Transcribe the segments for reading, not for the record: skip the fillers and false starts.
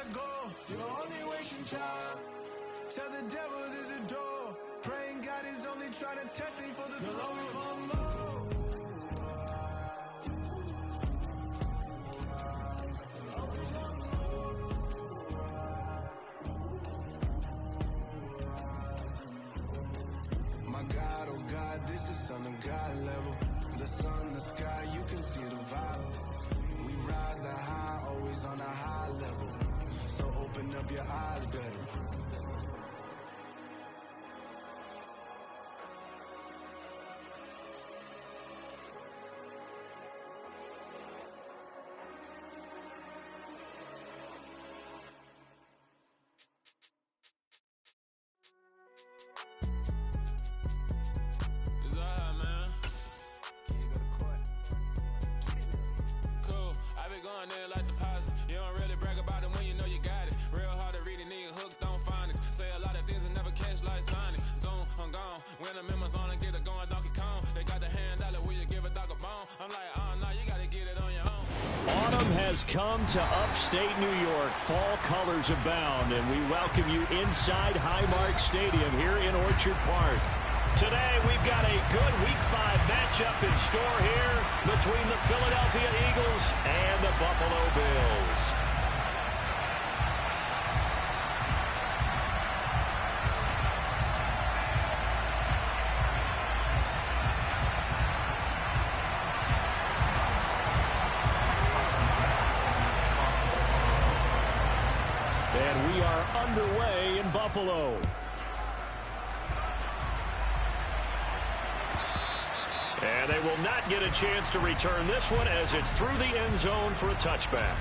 let go. You're only wasting time. Tell the devil there's a door. Praying God is only trying to test me for the glory. My God, oh God, this is Son of God level. The sun, the sky, you can see the vibe. We ride the high, always on a high level. So open up your eyes better. Has come to upstate New York. Fall colors abound, and we welcome you inside Highmark Stadium here in Orchard Park. Today, we've got a good Week 5 matchup in store here between the Philadelphia Eagles and the Buffalo Bills. And we are underway in Buffalo. And they will not get a chance to return this one as it's through the end zone for a touchback.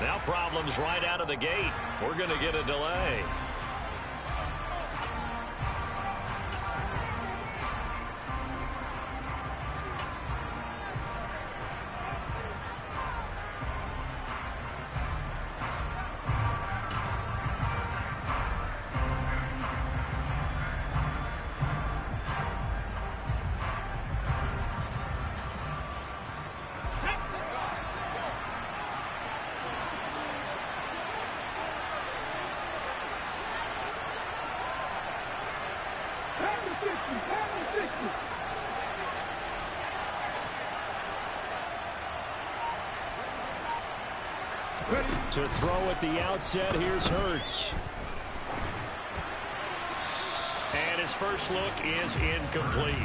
Now problems right out of the gate. We're going to get a delay. To throw at the outset, here's Hurts. And his first look is incomplete.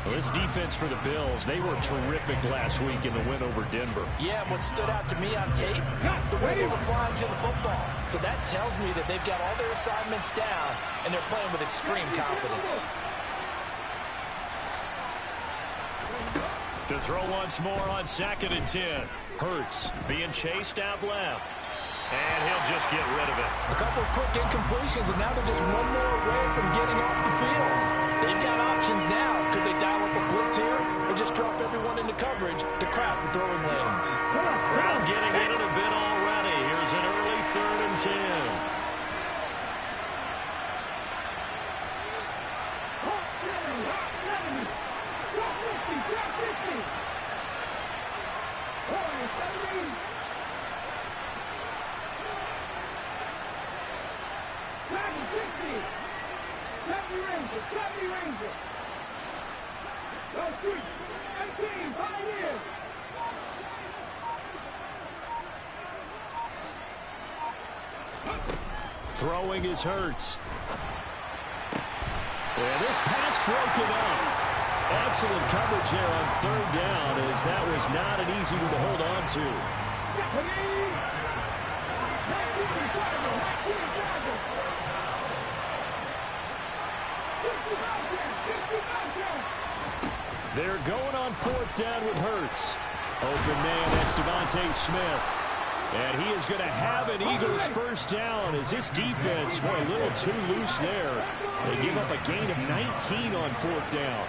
Well, this defense for the Bills, they were terrific last week in the win over Denver. Yeah, what stood out to me on tape, the way they were flying to the football. So that tells me that they've got all their assignments down, and they're playing with extreme confidence. To throw once more on 2nd and 10. Hurts being chased out left. And he'll just get rid of it. A couple of quick incompletions, and now they're just one more away from getting off the field. They've got options now. Could they dial up a blitz here or just drop everyone into coverage to crowd the throwing lanes? Crowd getting in it a bit already. Here's an early 3rd and 10. Throwing is Hurts. And this pass broken up. Excellent coverage there on 3rd down, as that was not an easy one to hold on to. They're going on fourth down with Hurts. Open man, that's Devontae Smith. And he is going to have an Eagles first down as this defense, boy, a little too loose there. They give up a gain of 19 on fourth down.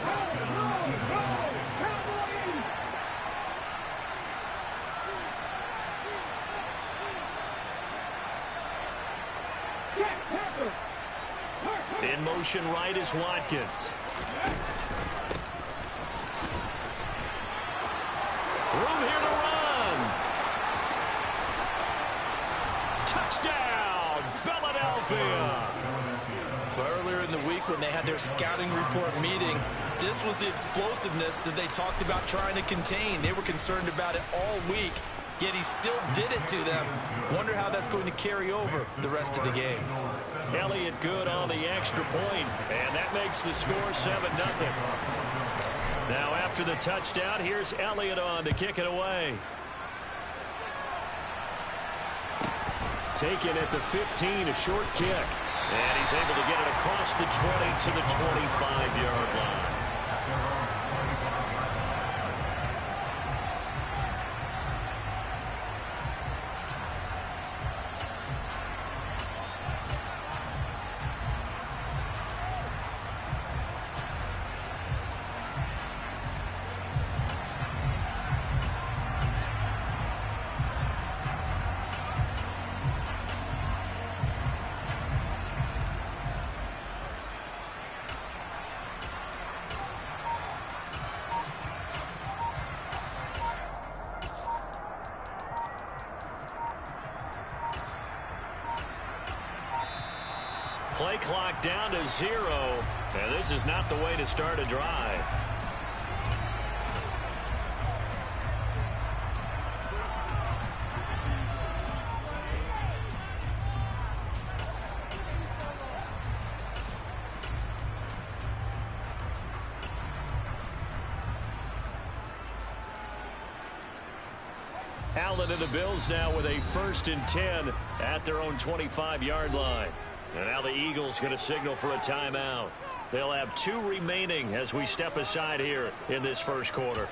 In motion right is Watkins. Room here to run. Touchdown, Philadelphia. Well, earlier in the week when they had their scouting report meeting, this was the explosiveness that they talked about trying to contain. They were concerned about it all week, yet he still did it to them. Wonder how that's going to carry over the rest of the game. Elliott good on the extra point, and that makes the score 7-0. Now after the touchdown, here's Elliott on to kick it away. Taken at the 15, a short kick. And he's able to get it across the 20 to the 25-yard line. Play clock down to 0, and this is not the way to start a drive. Allen and the Bills now with a 1st and 10 at their own 25-yard line. And now the Eagles going to signal for a timeout. They'll have 2 remaining as we step aside here in this first quarter.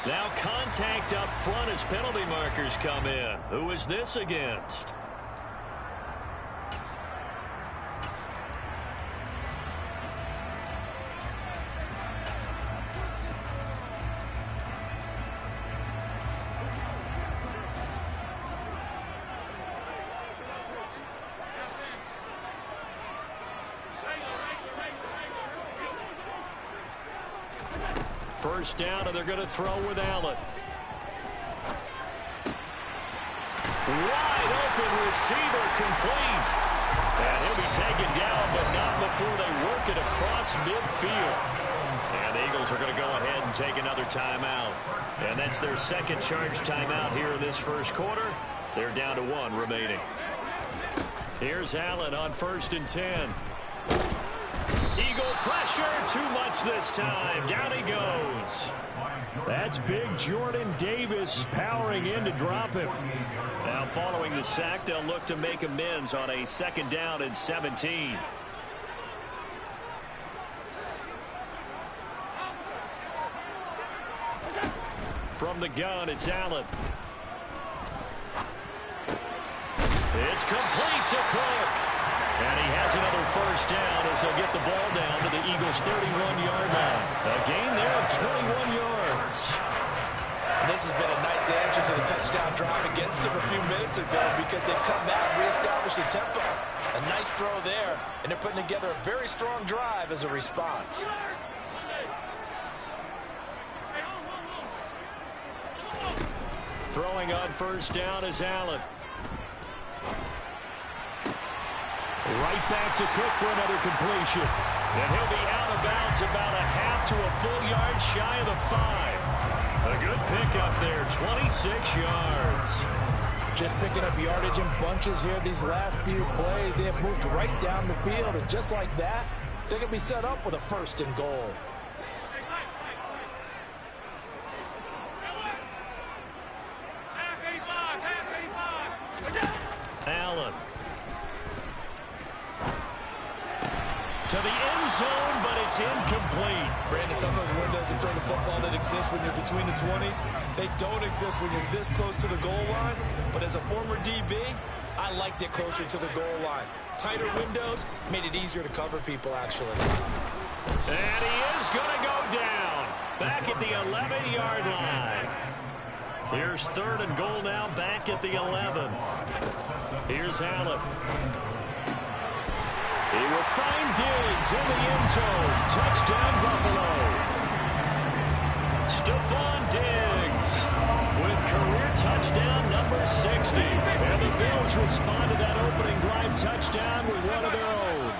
Now contact up front as penalty markers come in. Who is this against? First down, and they're going to throw with Allen. Wide open receiver complete. And he'll be taken down, but not before they work it across midfield. And the Eagles are going to go ahead and take another timeout. And that's their second charge timeout here in this first quarter. They're down to 1 remaining. Here's Allen on 1st and 10. Eagle pressure, too much this time. Down he goes. That's big Jordan Davis powering in to drop him. Now following the sack, they'll look to make amends on a 2nd down and 17. From the gun, it's Allen. It's complete to Cook. And he has another first down as he'll get the ball down to the Eagles' 31-yard line. A gain there of 21 yards. And this has been a nice answer to the touchdown drive against them a few minutes ago because they've come back and reestablished the tempo. A nice throw there, and they're putting together a very strong drive as a response. Throwing on first down is Allen. Right back to Cook for another completion. And he'll be out of bounds about a half to a full yard shy of the 5. A good pickup there, 26 yards. Just picking up yardage in bunches here these last few plays. They have moved right down the field, and just like that, they're going to be set up with a 1st and goal. It's incomplete. Brandon, some of those windows to throw the football that exist when you're between the 20s, they don't exist when you're this close to the goal line. But as a former DB, I liked it closer to the goal line. Tighter windows made it easier to cover people, actually. And he is going to go down. Back at the 11-yard line. Here's 3rd and goal now, back at the 11. Here's Allen. He will find Diggs in the end zone. Touchdown, Buffalo. Stephon Diggs with career touchdown number 60. And the Bills respond to that opening drive touchdown with one of their own.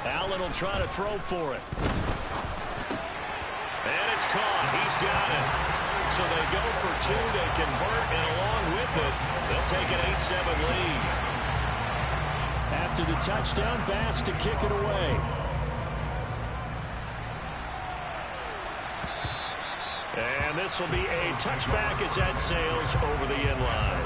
Allen will try to throw for it. And it's caught. He's got it. So they go for 2. They convert, and along with it, they'll take an 8-7 lead. After the touchdown pass to kick it away. And this will be a touchback as that sails over the end line.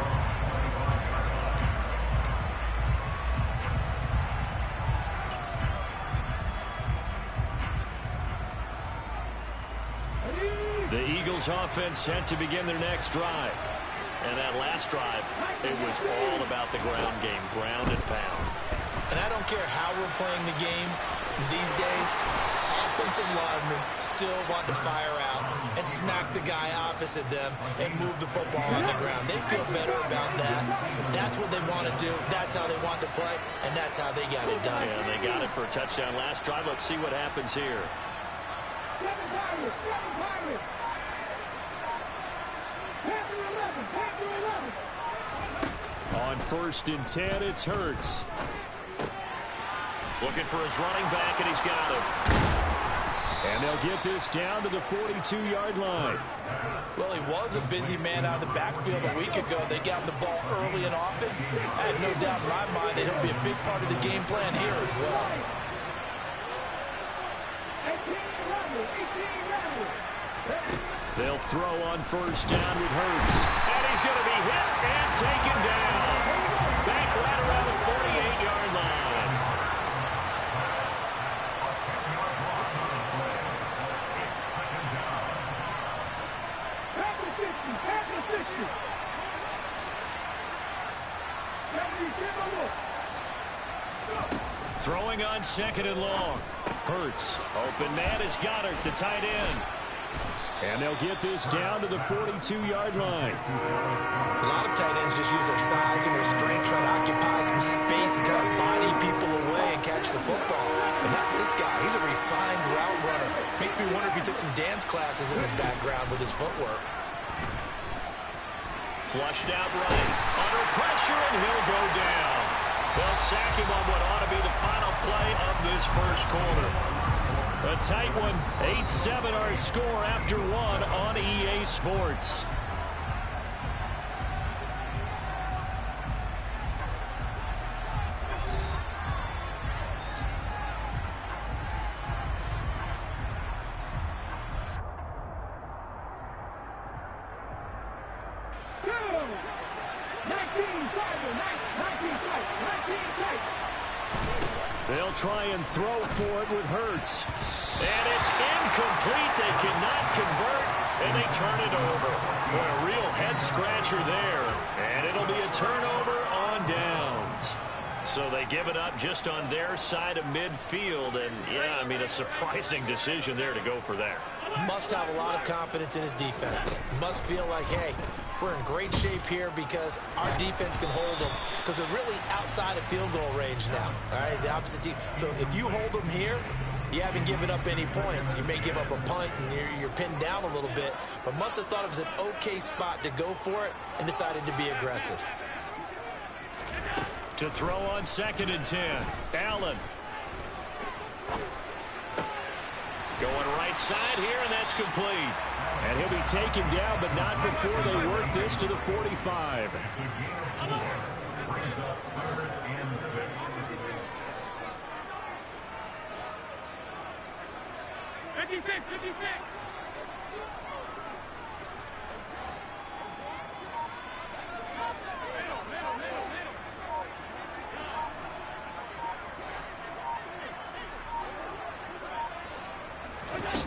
The Eagles offense set to begin their next drive. And that last drive, it was all about the ground game, ground and pound. And I don't care how we're playing the game these days, offensive linemen still want to fire out and smack the guy opposite them and move the football on the ground. They feel better about that. That's what they want to do. That's how they want to play, and that's how they got it done. Yeah, they got it for a touchdown last drive. Let's see what happens here. On 1st and 10, it's Hurts. Looking for his running back, and he's got him. And they'll get this down to the 42-yard line. Well, he was a busy man out of the backfield a week ago. They got him the ball early and often. I have no doubt in my mind that he'll be a big part of the game plan here as well. They'll throw on 1st down with Hurts. And he's going to be hit and taken down. Back right around the 48-yard line. Throwing on 2nd and long. Hurts. Open man is Goddard, the tight end. And they'll get this down to the 42-yard line. A lot of tight ends just use their size and their strength, try to occupy some space and kind of body people away and catch the football. But not this guy. He's a refined route runner. Makes me wonder if he took some dance classes in his background with his footwork. Flushed out right. Under pressure, and he'll go down. They'll sack him on what ought to be the final play of this first quarter. A tight one. 8-7 our score after 1 on EA Sports. They'll try and throw for it with Hurts. And it's incomplete. They cannot convert, and they turn it over. Boy, a real head-scratcher there. And it'll be a turnover on downs. So they give it up just on their side of midfield. And, yeah, I mean, a surprising decision there to go for that. Must have a lot of confidence in his defense. Must feel like, hey, we're in great shape here because our defense can hold them because they're really outside of field goal range now. All right, the opposite team. So if you hold them here, you haven't given up any points. You may give up a punt and you're pinned down a little bit, but must have thought it was an okay spot to go for it and decided to be aggressive. To throw on 2nd and 10, Allen. Going right side here, and that's complete. And he'll be taken down, but not before they work this to the 45. 56.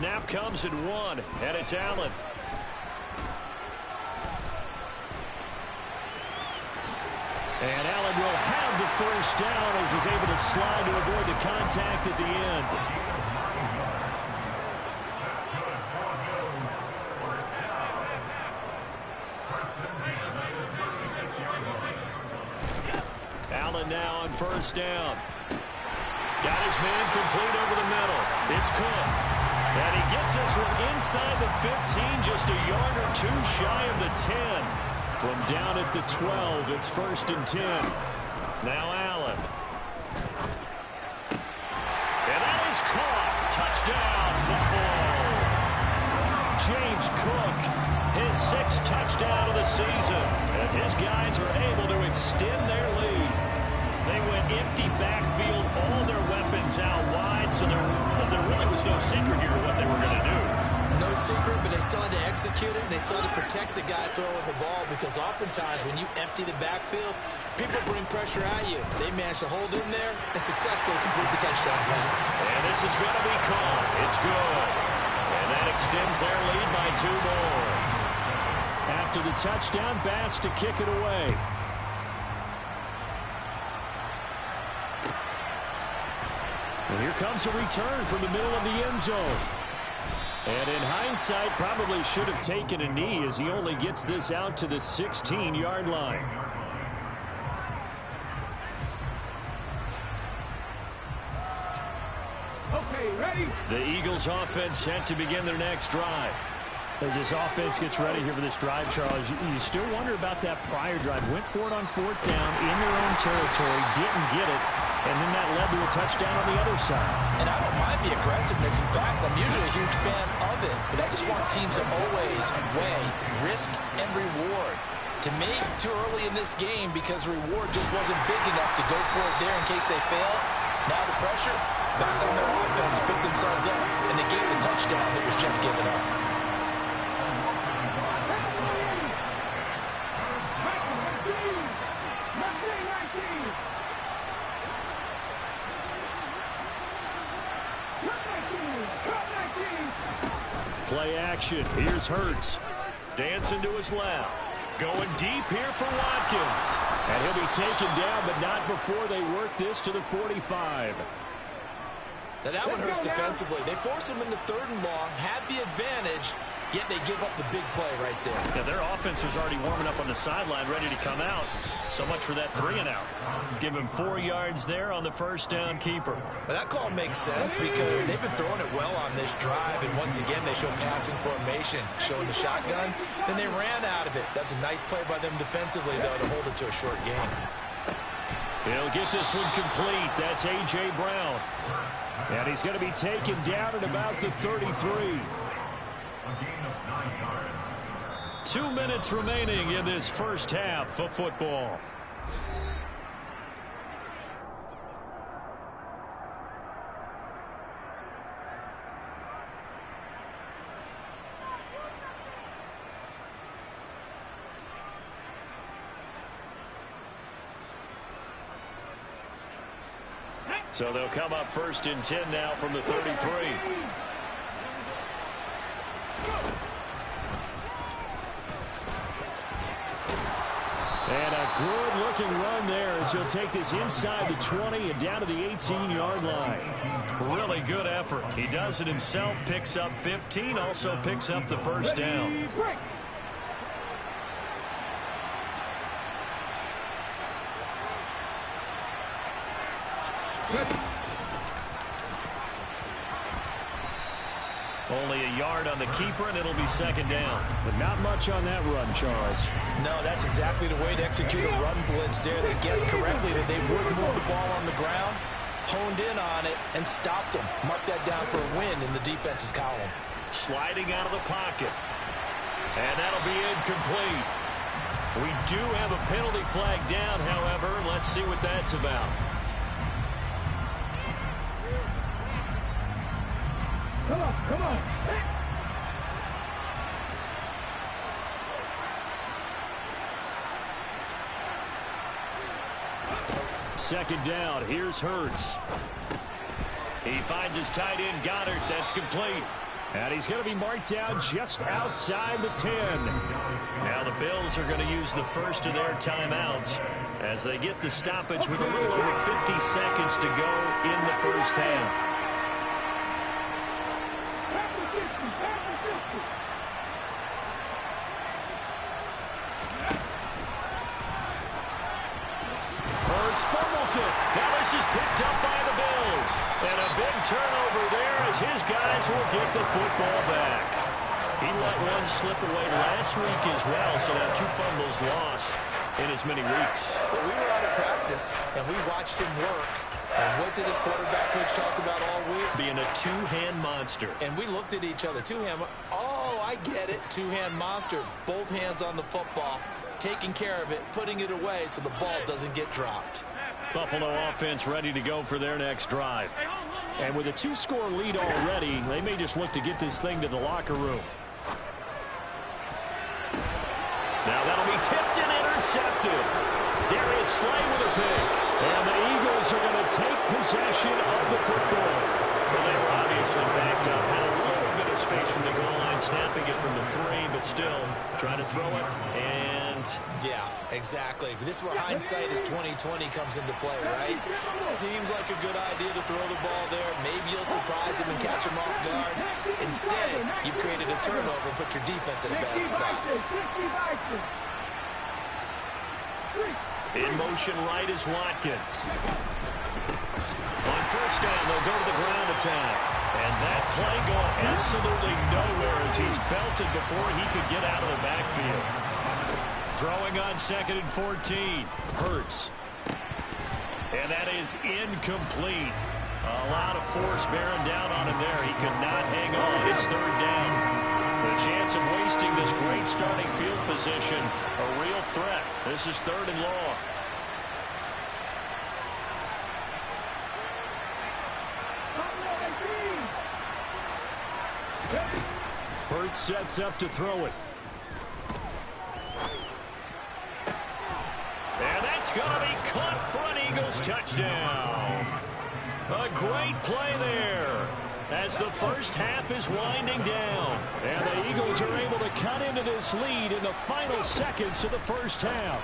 snap comes at 1, and it's Allen. And Allen will have the first down as he's able to slide to avoid the contact at the end. Allen now on first down. Got his man complete over the middle. It's Cook. And he gets this one inside the 15, just a yard or two shy of the 10. From down at the 12, it's 1st and 10. Now Allen. And that is caught. Touchdown, Buffalo. James Cook, his 6th touchdown of the season, as his guys are able to extend their lead. They went empty backfield, all their weapons out wide, so there really was no secret here what they were going to do. No secret, but they still had to execute it, and they still had to protect the guy throwing the ball, because oftentimes when you empty the backfield, people bring pressure at you. They managed to hold in there and successfully complete the touchdown pass. And this is going to be caught. It's good. And that extends their lead by 2 more. After the touchdown, Bass to kick it away. And here comes a return from the middle of the end zone. And in hindsight, probably should have taken a knee as he only gets this out to the 16-yard line. Okay, ready? The Eagles offense set to begin their next drive. As this offense gets ready here for this drive, Charles, you still wonder about that prior drive. Went for it on 4th down in their own territory, didn't get it, and then that led to a touchdown on the other side. And I don't mind the aggressiveness. In fact, I'm usually a huge fan of it, but I just want teams to always weigh risk and reward. To me, too early in this game because the reward just wasn't big enough to go for it there in case they fail. Now the pressure back on their offense to pick themselves up, and they gave the touchdown that was just given up. Play action. Here's Hurts. Dancing to his left. Going deep here for Watkins. And he'll be taken down, but not before they work this to the 45. Now that one hurts defensively. They force him into 3rd and long, had the advantage, yet they give up the big play right there. Yeah, their offense was already warming up on the sideline, ready to come out. So much for that 3-and-out. Give him 4 yards there on the first down keeper. But that call makes sense because they've been throwing it well on this drive, and once again they show passing formation, showing the shotgun. Then they ran out of it. That's a nice play by them defensively, though, to hold it to a short game. He'll get this one complete. That's A.J. Brown. And he's going to be taken down at about the 33. 2 minutes remaining in this first half of football. So they'll come up 1st and 10 now from the 33. And a good-looking run there as he'll take this inside the 20 and down to the 18-yard line. Really good effort. He does it himself, picks up 15, also picks up the first down. Only a yard on the keeper, and it'll be 2nd down. But not much on that run, Charles. No, that's exactly the way to execute a run blitz there. They guessed correctly that they would move the ball on the ground, honed in on it, and stopped them. Mark that down for a win in the defense's column. Sliding out of the pocket. And that'll be incomplete. We do have a penalty flag down, however. Let's see what that's about. Come on, come on. 2nd down. Here's Hurts. He finds his tight end, Goddard. That's complete. And he's going to be marked down just outside the 10. Now the Bills are going to use the first of their timeouts as they get the stoppage with a little over 50 seconds to go in the first half. Fumbles it. Now this is picked up by the Bills. And a big turnover there as his guys will get the football back. He let one slip away last week as well, so now 2 fumbles lost in as many weeks. Well, we were out of practice, and we watched him work. And what did his quarterback coach talk about all week? Being a two-hand monster. And we looked at each other. Two-hand. Oh, I get it. Two-hand monster. Both hands on the football, taking care of it, putting it away so the ball doesn't get dropped. Buffalo offense ready to go for their next drive. And with a 2-score lead already, they may just look to get this thing to the locker room. Now that'll be tipped and intercepted. Darius Slay with a pick. And the Eagles are going to take possession of the football. Well, they were obviously backed up. Had a little bit of space from the goal line, snapping it from the 3, but still trying to throw it. And yeah, exactly. This is where hindsight is 20/20 comes into play, right? Seems like a good idea to throw the ball there. Maybe you'll surprise him and catch him off guard. Instead, you've created a turnover and put your defense in a bad spot. in motion right is Watkins. On first down, they'll go to the ground attack. And that play going absolutely nowhere as he's belted before he could get out of the backfield. Throwing on 2nd and 14. Hurts. And that is incomplete. A lot of force bearing down on him there. He could not hang on. It's 3rd down. The chance of wasting this great starting field position, a real threat. This is 3rd and long. Hurts sets up to throw it. And that's going to be caught for an Eagles touchdown. A great play there as the first half is winding down. And the Eagles are able to cut into this lead in the final seconds of the first half.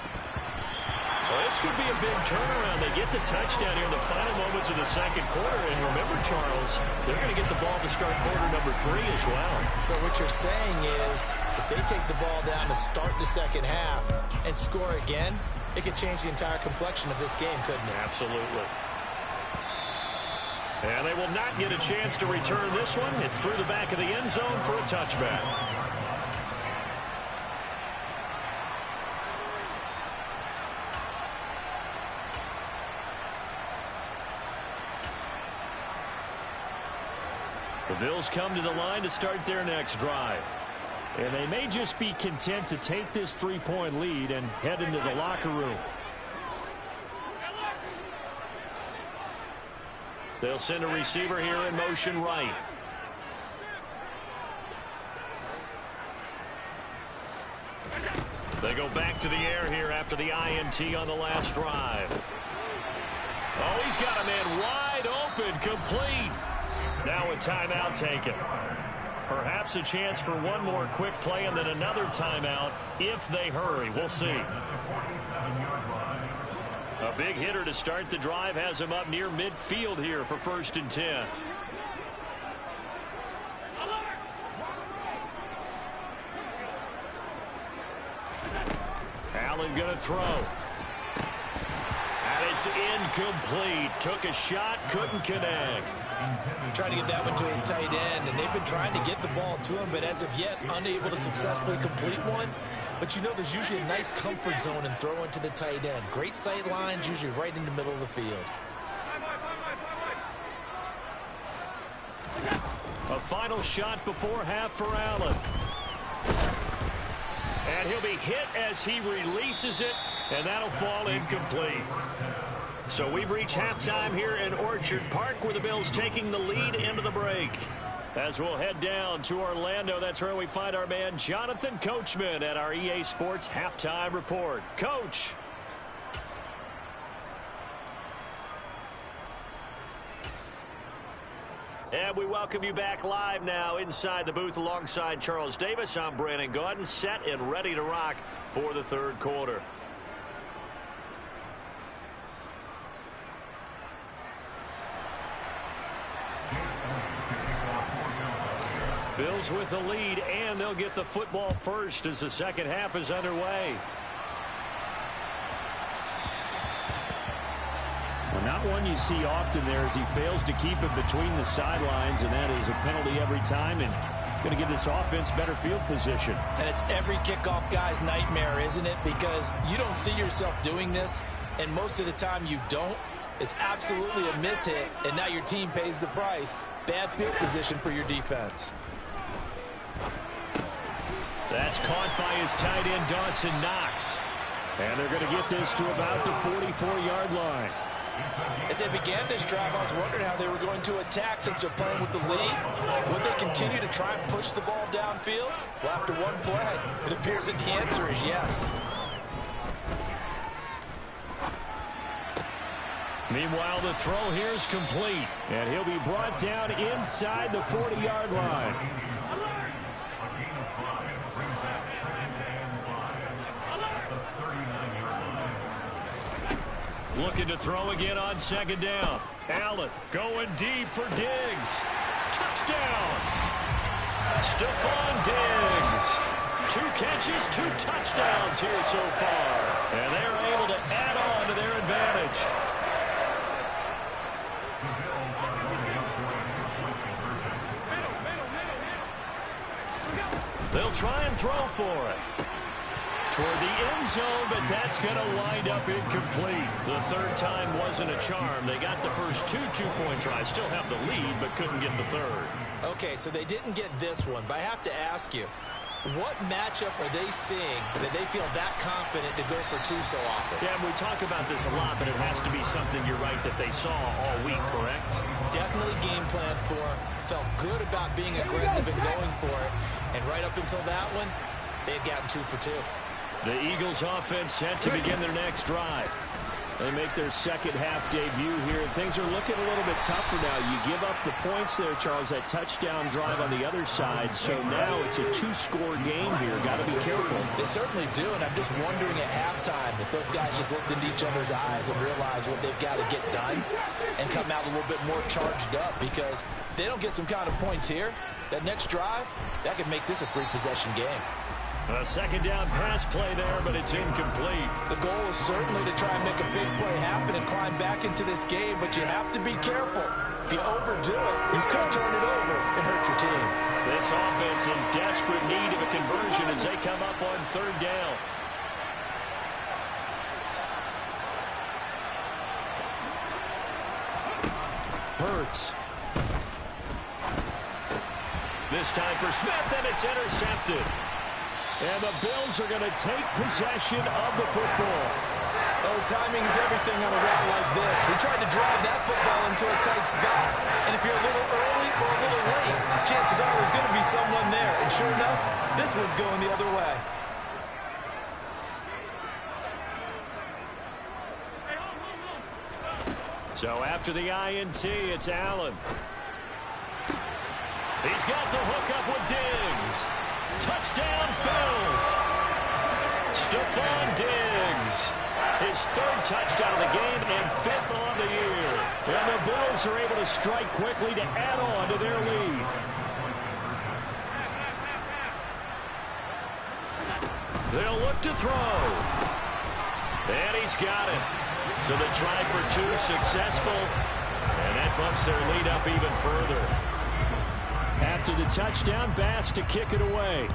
Well, this could be a big turnaround. They get the touchdown here in the final moments of the second quarter. And remember, Charles, they're going to get the ball to start quarter number 3 as well. So what you're saying is if they take the ball down to start the second half and score again, it could change the entire complexion of this game, couldn't it? Absolutely. And they will not get a chance to return this one. It's through the back of the end zone for a touchback. The Bills come to the line to start their next drive. And they may just be content to take this 3-point lead and head into the locker room. They'll send a receiver here in motion right. They go back to the air here after the INT on the last drive. Oh, he's got a man wide open, complete. Now a timeout taken. Perhaps a chance for one more quick play and then another timeout if they hurry. We'll see. A big hitter to start the drive has him up near midfield here for 1st and 10. Allen going to throw. And it's incomplete. Took a shot, couldn't connect. Trying to get that one to his tight end, and they've been trying to get the ball to him, but as of yet, unable to successfully complete one. But you know there's usually a nice comfort zone in throwing to the tight end. Great sight lines, usually right in the middle of the field. A final shot before half for Allen. And he'll be hit as he releases it, and that'll fall incomplete. So we've reached halftime here in Orchard Park with the Bills taking the lead into the break. As we'll head down to Orlando, that's where we find our man Jonathan Coachman at our EA Sports Halftime Report. Coach. And And we welcome you back live now inside the booth alongside Charles Davis. I'm Brandon Gaudin, set and ready to rock for the third quarter. Bills with the lead, and they'll get the football first as the second half is underway. Well, not one you see often there as he fails to keep it between the sidelines, and that is a penalty every time, and going to give this offense better field position. And it's every kickoff guy's nightmare, isn't it? Because you don't see yourself doing this, and most of the time you don't. It's absolutely a mishit, and now your team pays the price. Bad field position for your defense. That's caught by his tight end, Dawson Knox. And they're going to get this to about the 44-yard line. As they began this drive, I was wondering how they were going to attack since they're playing with the lead. Would they continue to try and push the ball downfield? Well, after one play, it appears that the answer is yes. Meanwhile, the throw here is complete. And he'll be brought down inside the 40-yard line. Looking to throw again on second down. Allen going deep for Diggs. Touchdown! Stephon Diggs. 2 catches, 2 touchdowns here so far. And they're able to add on to their advantage. They'll try and throw for it. Toward the end zone, but that's going to wind up incomplete. The third time wasn't a charm. They got the first 2 two-point tries, still have the lead, but couldn't get the third. Okay, so they didn't get this one, but I have to ask you, what matchup are they seeing that they feel that confident to go for 2 so often? Yeah, and we talk about this a lot, but it has to be something, you're right, that they saw all week, correct? Definitely game planned for, felt good about being aggressive and going for it, and right up until that one, they had gotten 2 for 2. The Eagles offense set to begin their next drive. They make their second half debut here. Things are looking a little bit tougher now. You give up the points there, Charles, that touchdown drive on the other side. So now it's a 2-score game here. Got to be careful. They certainly do, and I'm just wondering at halftime if those guys just looked into each other's eyes and realized what they've got to get done and come out a little bit more charged up, because if they don't get some kind of points here, that next drive, that could make this a 3-possession game. A second down pass play there, but it's incomplete. The goal is certainly to try and make a big play happen and climb back into this game, but you have to be careful. If you overdo it, you could turn it over and hurt your team. This offense in desperate need of a conversion as they come up on third down. Hurts. This time for Smith, and it's intercepted. And the Bills are going to take possession of the football. Oh, timing is everything on a route like this. He tried to drive that football into a tight spot. And if you're a little early or a little late, chances are there's going to be someone there. And sure enough, this one's going the other way. So after the INT, it's Allen. He's got the hook up with Diggs. Touchdown, Bills. Stephon Diggs. His 3rd touchdown of the game and 5th on the year. And the Bills are able to strike quickly to add on to their lead. They'll look to throw. And he's got it. So the try for 2 successful. And that bumps their lead up even further. After the touchdown, Bass to kick it away.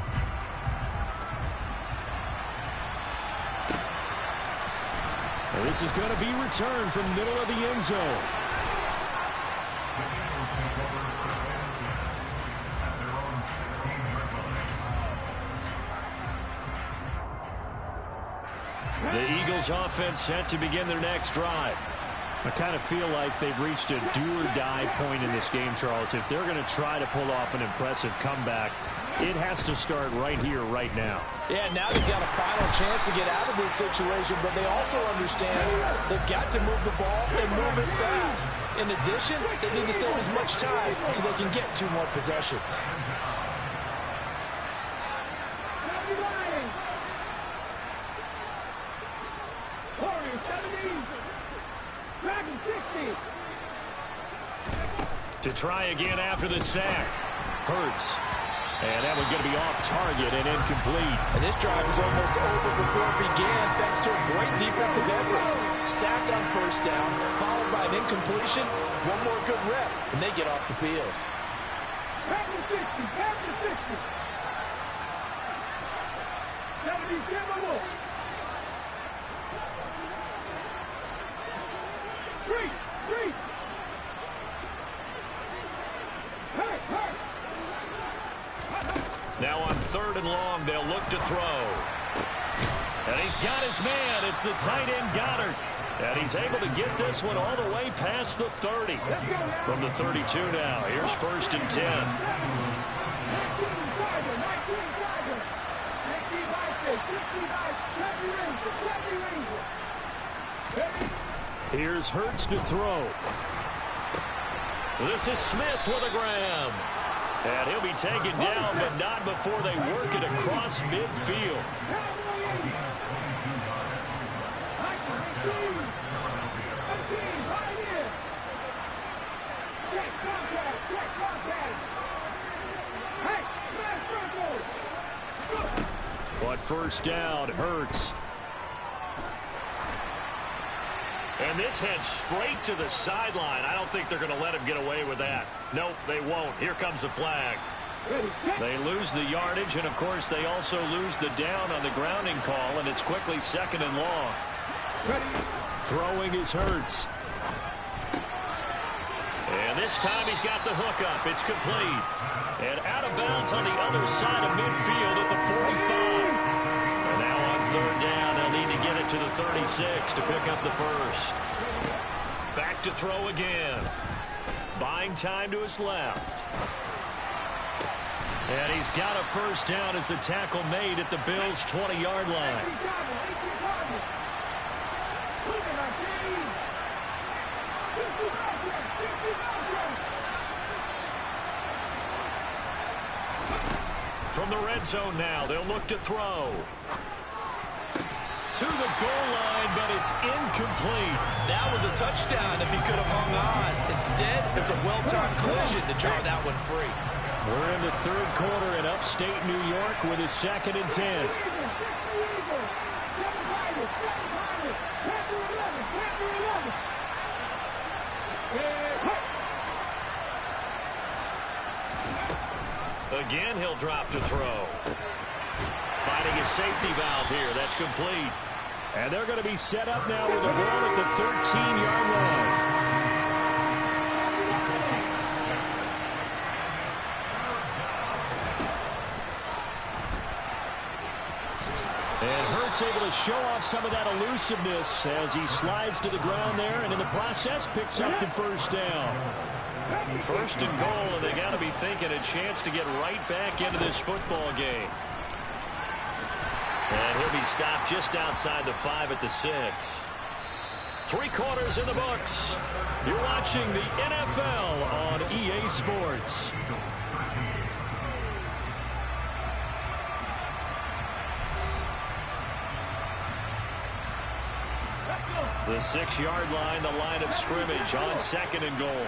Now this is going to be returned from the middle of the end zone. The Eagles offense set to begin their next drive. I kind of feel like they've reached a do-or-die point in this game, Charles. If they're going to try to pull off an impressive comeback, it has to start right here, right now. Yeah, now they've got a final chance to get out of this situation, but they also understand they've got to move the ball and move it fast. In addition, they need to save as much time so they can get 2 more possessions. To try again after the sack. Hurts. And that one's going to be off target and incomplete. And this drive is almost over before it began thanks to a great defensive effort. Sack on first down, followed by an incompletion. One more good rep, and they get off the field. Back to 60, back to 60. 70, 3. Now on 3rd and long, they'll look to throw. And he's got his man. It's the tight end Goddard. And he's able to get this one all the way past the 30. From the 32 now. Here's 1st and 10. Here's Hurts to throw. This is Smith with a grab. And he'll be taken down, but not before they work it across midfield. But first down, Hurts. And this heads straight to the sideline. I don't think they're going to let him get away with that. Nope, they won't. Here comes the flag. They lose the yardage, and, of course, they also lose the down on the grounding call, and it's quickly 2nd and long. Throwing is Hurts. And this time he's got the hook up. It's complete. And out of bounds on the other side of midfield at the 45. And now on 3rd down, they'll need to get it to the 36 to pick up the first. Back to throw again. Buying time to his left. And he's got a first down as the tackle made at the Bills' 20-yard line. From the red zone now, they'll look to throw. To the goal line, but it's incomplete. That was a touchdown if he could have hung on. Instead, it was a well-timed collision to draw that one free. We're in the 3rd quarter in upstate New York with a 2nd and 10. Again, he'll drop to throw. Finding a safety valve here. That's complete. And they're going to be set up now with the ball at the 13-yard line. And Hurts able to show off some of that elusiveness as he slides to the ground there, and in the process picks up the first down. 1st and goal, and they got to be thinking a chance to get right back into this football game. And he'll be stopped just outside the 5 at the 6. 3 quarters in the books. You're watching the NFL on EA Sports. The 6-yard line, the line of scrimmage on 2nd and goal.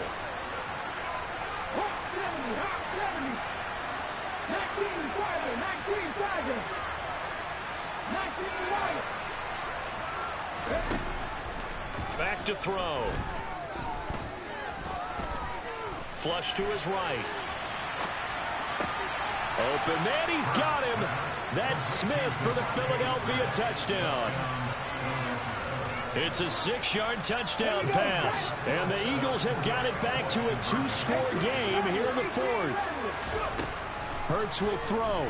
Back to throw. Flush to his right. Open man, he's got him. That's Smith for the Philadelphia touchdown. It's a 6-yard touchdown pass. And the Eagles have got it back to a 2-score game here in the 4th. Hurts will throw.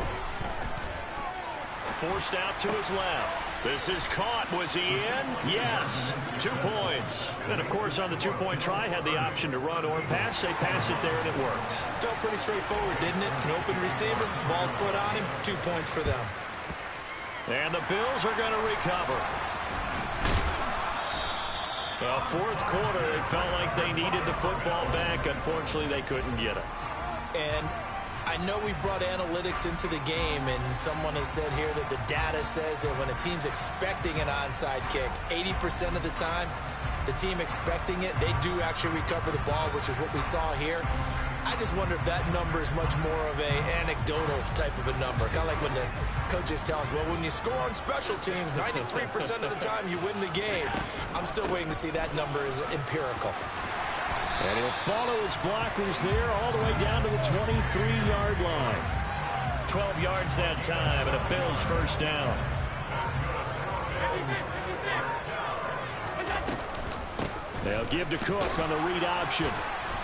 forced out to his left. This is caught. Was he in? Yes. 2 points. And, of course, on the two-point try, had the option to run or pass. They pass it there, and it works. Felt pretty straightforward, didn't it? An open receiver, ball's put on him, 2 points for them. And the Bills are going to recover. Well, fourth quarter, it felt like they needed the football back. Unfortunately, they couldn't get it. And I know we brought analytics into the game, and someone has said here that the data says that when a team's expecting an onside kick, 80% of the time, the team expecting it, they do actually recover the ball, which is what we saw here. I just wonder if that number is much more of a anecdotal type of a number. Kind of like when the coaches tell us, well, when you score on special teams, 93% of the time you win the game. I'm still waiting to see that number is empirical. And he'll follow his blockers there all the way down to the 23-yard line. 12 yards that time, and a Bills first down. They'll give to Cook on the read option.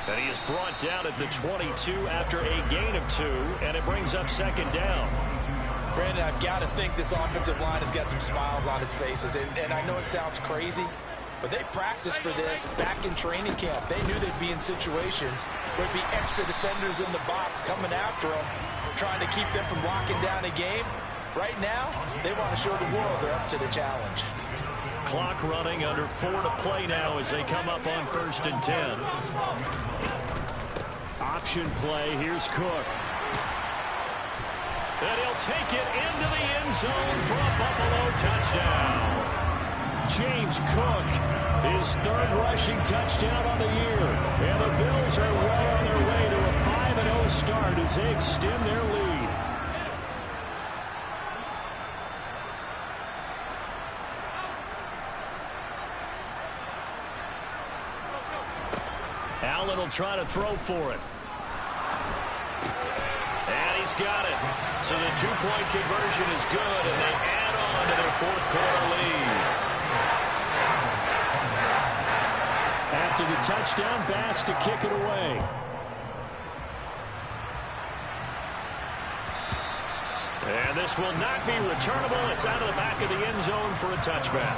And he is brought down at the 22 after a gain of 2, and it brings up second down. Brandon, I've got to think this offensive line has got some smiles on its faces. And I know it sounds crazy, but they practiced for this back in training camp. They knew they'd be in situations where there'd be extra defenders in the box coming after them, trying to keep them from locking down a game. Right now, they want to show the world they're up to the challenge. Clock running, under 4 to play now as they come up on 1st and 10. Option play. Here's Cook. And he'll take it into the end zone for a Buffalo touchdown. James Cook, his 3rd rushing touchdown on the year. And the Bills are well on their way to a 5-0 start as they extend their lead. Allen will try to throw for it. And he's got it. So the 2-point conversion is good, and they add on to their 4th quarter lead. After the touchdown, Bass to kick it away. And this will not be returnable. It's out of the back of the end zone for a touchback.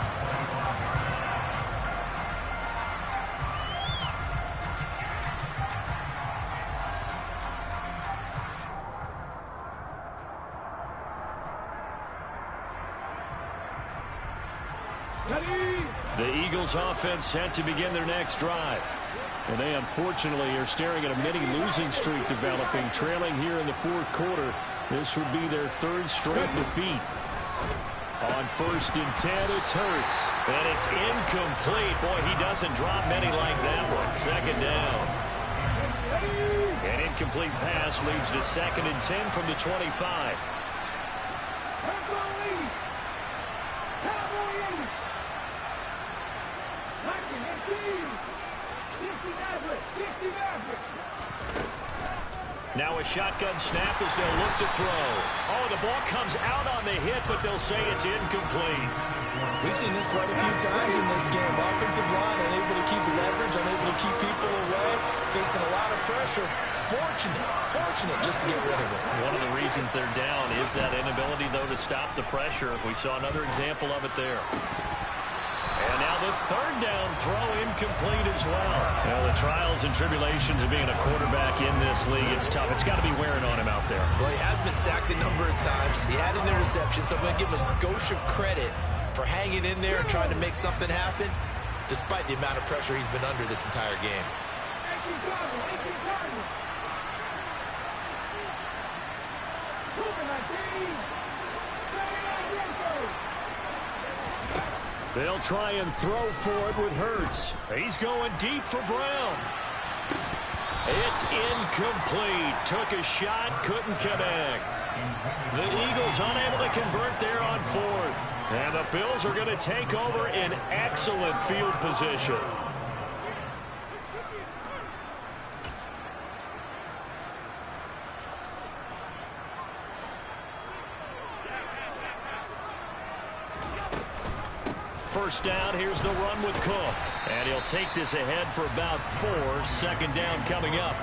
The Eagles offense set to begin their next drive. And they unfortunately are staring at a mini losing streak developing, trailing here in the 4th quarter. This would be their 3rd straight defeat. On 1st and 10, it's Hurts. And it's incomplete. Boy, he doesn't drop many like that one. 2nd down. An incomplete pass leads to 2nd and 10 from the 25. Now a shotgun snap as they'll look to throw. Oh, the ball comes out on the hit, but they'll say it's incomplete. We've seen this quite a few times in this game. Offensive line unable to keep leverage, unable to keep people away, facing a lot of pressure. Fortunate just to get rid of it. One of the reasons they're down is that inability, though, to stop the pressure. We saw another example of it there. And now the 3rd down throw incomplete as well. Well, the trials and tribulations of being a quarterback in this league, it's tough. It's got to be wearing on him out there. Well, he has been sacked a number of times. He had an interception, so I'm going to give him a skosh of credit for hanging in there and trying to make something happen, despite the amount of pressure he's been under this entire game. They'll try and throw for it with Hurts. He's going deep for Brown. It's incomplete. Took a shot, couldn't connect. The Eagles unable to convert there on 4th. And the Bills are going to take over in excellent field position. First down, here's the run with Cook. And he'll take this ahead for about 4. 2nd down coming up.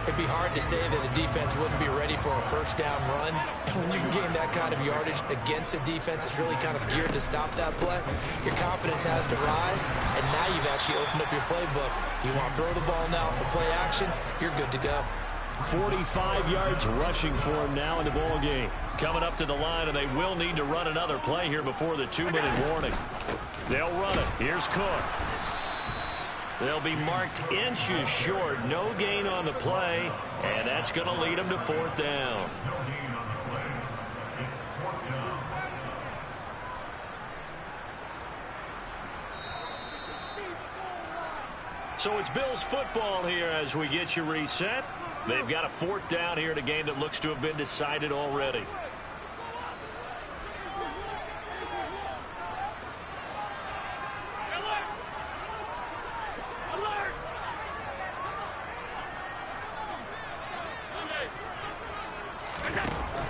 It'd be hard to say that a defense wouldn't be ready for a first down run. When you can gain that kind of yardage against a defense that's really kind of geared to stop that play, your confidence has to rise, and now you've actually opened up your playbook. If you want to throw the ball now for play action, you're good to go. 45 yards rushing for him now in the ball game. Coming up to the line, and they will need to run another play here before the 2-minute warning. They'll run it. Here's Cook. They'll be marked inches short. No gain on the play, and that's going to lead them to 4th down. So it's Bills football here as we get you reset. They've got a 4th down here in a game that looks to have been decided already.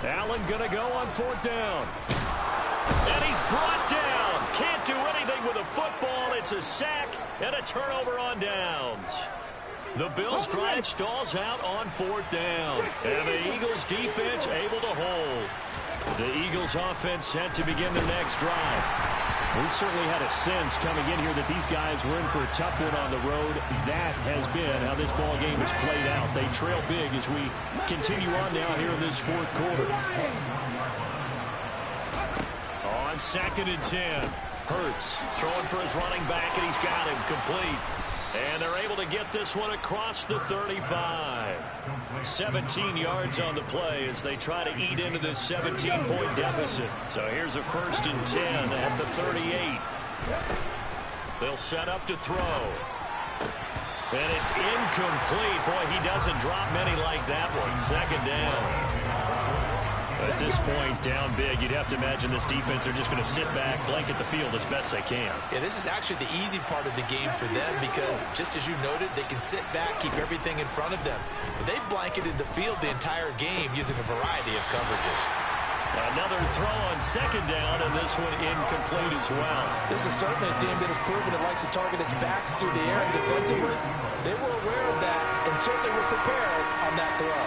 Allen going to go on 4th down. And he's brought down. Can't do anything with a football. It's a sack and a turnover on downs. The Bills' drive stalls out on 4th down. And the Eagles' defense able to hold. The Eagles' offense set to begin their next drive. We certainly had a sense coming in here that these guys were in for a tough one on the road. That has been how this ball game has played out. They trail big as we continue on now here in this 4th quarter. On 2nd and 10, Hurts throwing for his running back, and he's got him complete. And they're able to get this one across the 35. 17 yards on the play as they try to eat into this 17-point deficit. So here's a 1st and 10 at the 38. They'll set up to throw. And it's incomplete. Boy, he doesn't drop many like that one. 2nd down. At this point, down big, you'd have to imagine this defense, they're just going to sit back, blanket the field as best they can. Yeah, this is actually the easy part of the game for them because, just as you noted, they can sit back, keep everything in front of them. But they've blanketed the field the entire game using a variety of coverages. Another throw on 2nd down, and this one incomplete as well. This is certainly a team that has proven it likes to target its backs through the air, and defensively, they were aware of that and certainly were prepared on that throw.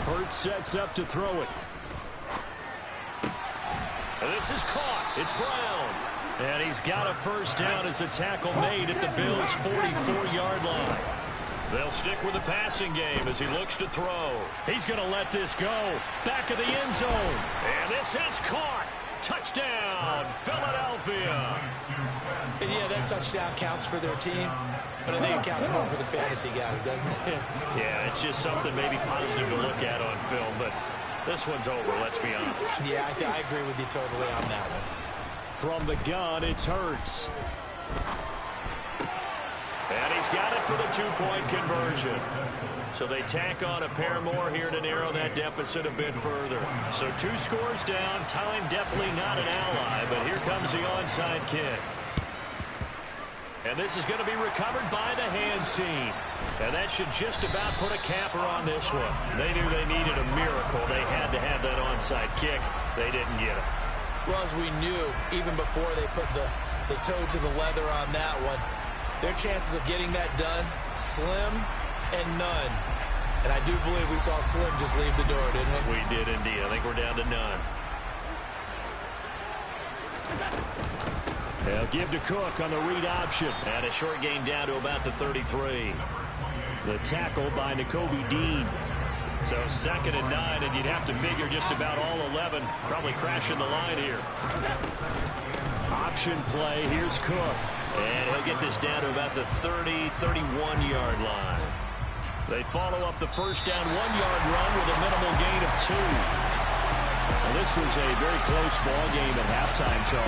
Hurts sets up to throw it. And this is caught. It's Brown. And he's got a 1st down as the tackle made at the Bills' 44-yard line. They'll stick with the passing game as he looks to throw. He's going to let this go. Back of the end zone. And this is caught. Touchdown, Philadelphia. And yeah, that touchdown counts for their team, but I think it counts more for the fantasy guys, doesn't it? Yeah, it's just something maybe positive to look at on film, but this one's over, let's be honest. Yeah, I agree with you totally on that one. From the gun, it's Hurts. And he's got it for the 2-point conversion. So they tack on a pair more here to narrow that deficit a bit further. So 2 scores down. Time definitely not an ally, but here comes the onside kick. And this is going to be recovered by the hands team. And that should just about put a capper on this one. They knew they needed a miracle. They had to have that onside kick. They didn't get it. Well, as we knew, even before they put the toe to the leather on that one, their chances of getting that done, slim and none. And I do believe we saw Slim just leave the door, didn't we? We did indeed. I think we're down to none. They'll give to Cook on the read option. And a short gain down to about the 33. The tackle by Nakobe Dean. So 2nd and 9, and you'd have to figure just about all 11 probably crashing the line here. Option play. Here's Cook. And he'll get this down to about the 30, 31-yard line. They follow up the 1st down 1-yard run with a minimal gain of 2. Well, this was a very close ball game at halftime, Charles.